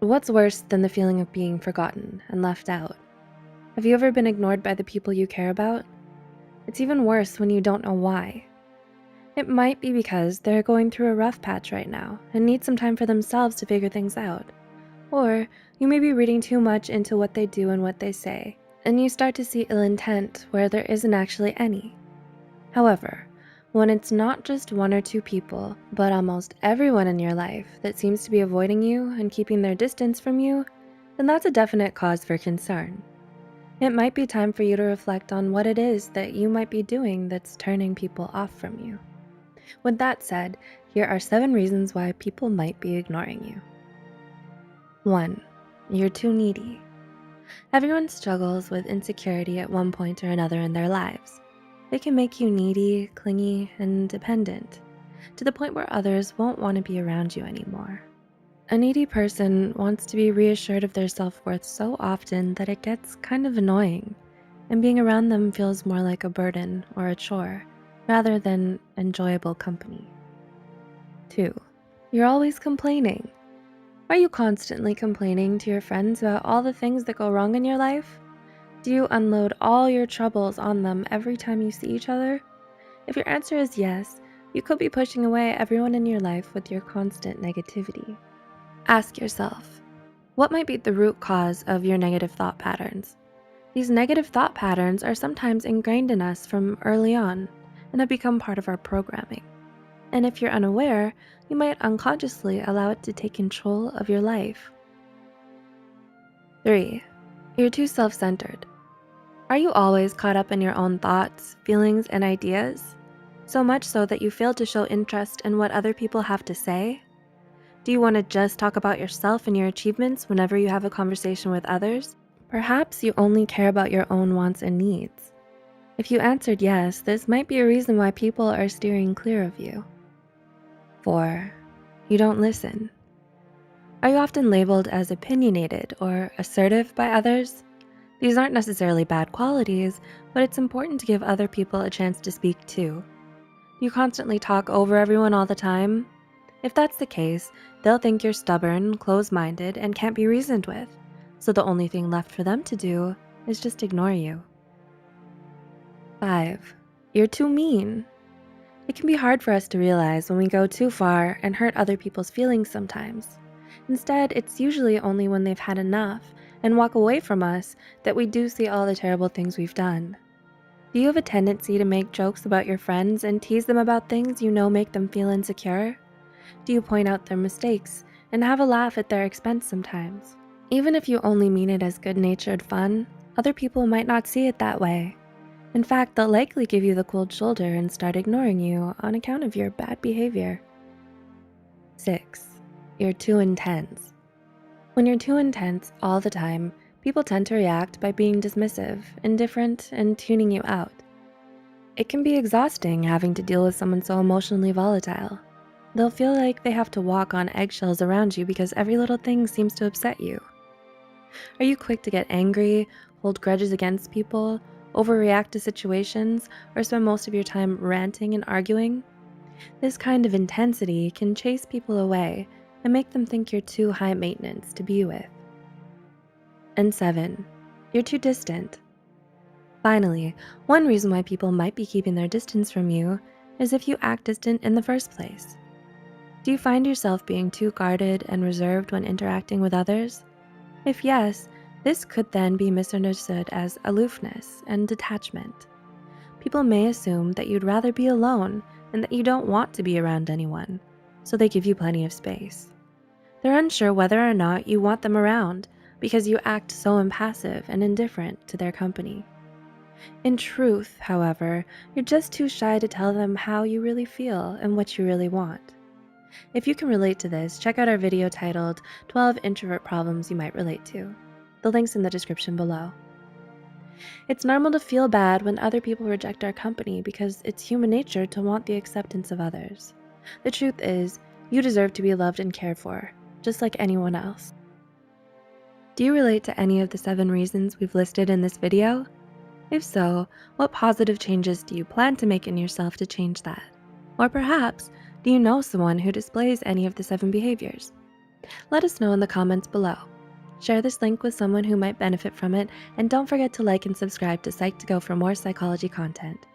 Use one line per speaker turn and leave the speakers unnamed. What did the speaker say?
What's worse than the feeling of being forgotten and left out? Have you ever been ignored by the people you care about? It's even worse when you don't know why. It might be because they're going through a rough patch right now and need some time for themselves to figure things out. Or you may be reading too much into what they do and what they say, and you start to see ill intent where there isn't actually any. However, when it's not just one or two people, but almost everyone in your life that seems to be avoiding you and keeping their distance from you, then that's a definite cause for concern. It might be time for you to reflect on what it is that you might be doing that's turning people off from you. With that said, here are 7 reasons why people might be ignoring you. 1. You're too needy. Everyone struggles with insecurity at one point or another in their lives. It can make you needy, clingy, and dependent, to the point where others won't want to be around you anymore. A needy person wants to be reassured of their self-worth so often that it gets kind of annoying, and being around them feels more like a burden or a chore, rather than enjoyable company. 2. You're always complaining. Are you constantly complaining to your friends about all the things that go wrong in your life? Do you unload all your troubles on them every time you see each other? If your answer is yes, you could be pushing away everyone in your life with your constant negativity. Ask yourself, what might be the root cause of your negative thought patterns? These negative thought patterns are sometimes ingrained in us from early on and have become part of our programming. And if you're unaware, you might unconsciously allow it to take control of your life. 3. You're too self-centered. Are you always caught up in your own thoughts, feelings, and ideas? So much so that you fail to show interest in what other people have to say? Do you want to just talk about yourself and your achievements whenever you have a conversation with others? Perhaps you only care about your own wants and needs. If you answered yes, this might be a reason why people are steering clear of you. 4. You don't listen. Are you often labeled as opinionated or assertive by others? These aren't necessarily bad qualities, but it's important to give other people a chance to speak too. Do you constantly talk over everyone all the time? If that's the case, they'll think you're stubborn, close-minded, and can't be reasoned with, so the only thing left for them to do is just ignore you. 5. You're too mean. It can be hard for us to realize when we go too far and hurt other people's feelings sometimes. Instead, it's usually only when they've had enough and walk away from us that we do see all the terrible things we've done. Do you have a tendency to make jokes about your friends and tease them about things you know make them feel insecure? Do you point out their mistakes and have a laugh at their expense sometimes? Even if you only mean it as good-natured fun, other people might not see it that way. In fact, they'll likely give you the cold shoulder and start ignoring you on account of your bad behavior. 6. You're too intense. When you're too intense all the time, people tend to react by being dismissive, indifferent, and tuning you out. It can be exhausting having to deal with someone so emotionally volatile. They'll feel like they have to walk on eggshells around you because every little thing seems to upset you. Are you quick to get angry, hold grudges against people, overreact to situations, or spend most of your time ranting and arguing? This kind of intensity can chase people away and make them think you're too high maintenance to be with. And 7. You're too distant. Finally, one reason why people might be keeping their distance from you is if you act distant in the first place. Do you find yourself being too guarded and reserved when interacting with others? If yes, this could then be misunderstood as aloofness and detachment. People may assume that you'd rather be alone and that you don't want to be around anyone, so they give you plenty of space. They're unsure whether or not you want them around because you act so impassive and indifferent to their company. In truth, however, you're just too shy to tell them how you really feel and what you really want. If you can relate to this, check out our video titled 12 Introvert Problems You Might Relate to. The link's in the description below. It's normal to feel bad when other people reject our company because it's human nature to want the acceptance of others. The truth is, you deserve to be loved and cared for, just like anyone else. Do you relate to any of the 7 reasons we've listed in this video? If so, what positive changes do you plan to make in yourself to change that? Or perhaps, do you know someone who displays any of the 7 behaviors? Let us know in the comments below. Share this link with someone who might benefit from it, and don't forget to like and subscribe to Psych2Go for more psychology content.